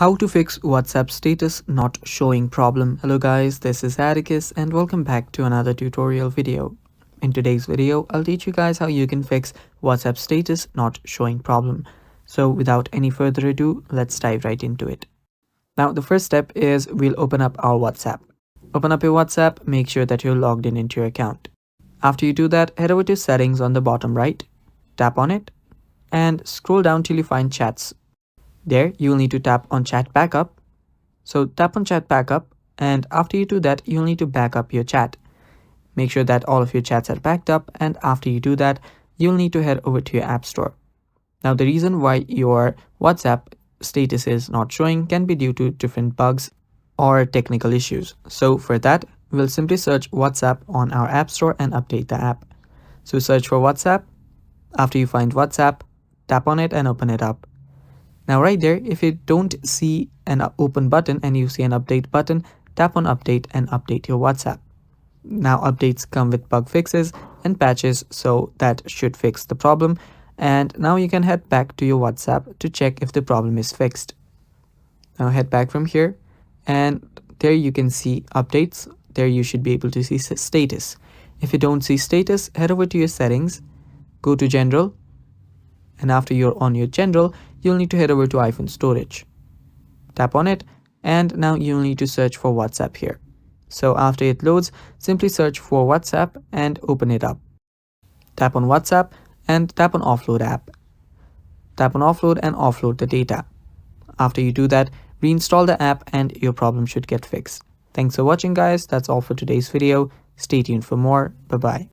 How to fix WhatsApp status not showing problem. Hello guys, this is Atticus and welcome back to another tutorial video. In today's video, I'll teach you guys how you can fix WhatsApp status not showing problem. So without any further ado, let's dive right into it. Now the first step is we'll open up our WhatsApp. Open up your WhatsApp, make sure that you're logged in into your account. After you do that, head over to settings on the bottom right, tap on it and scroll down till you find chats. There, you will need to tap on chat backup. So tap on chat backup, and after you do that, you'll need to back up your chat. Make sure that all of your chats are backed up, and after you do that, you'll need to head over to your app store. Now the reason why your WhatsApp status is not showing can be due to different bugs or technical issues. So for that, we'll simply search WhatsApp on our app store and update the app. So search for WhatsApp. After you find WhatsApp, tap on it and open it up. Now right there, if you don't see an open button and you see an update button, tap on update and update your WhatsApp. Now updates come with bug fixes and patches, so that should fix the problem. And now you can head back to your WhatsApp to check if the problem is fixed. Now head back from here and there you can see updates. There you should be able to see status. If you don't see status, head over to your settings, go to general. And after you're on your general, you'll need to head over to iPhone storage. Tap on it and now you'll need to search for WhatsApp here. So after it loads, simply search for WhatsApp and open it up. Tap on WhatsApp and tap on offload app. Tap on offload and offload the data. After you do that, reinstall the app and your problem should get fixed. Thanks for watching guys. That's all for today's video. Stay tuned for more. Bye bye.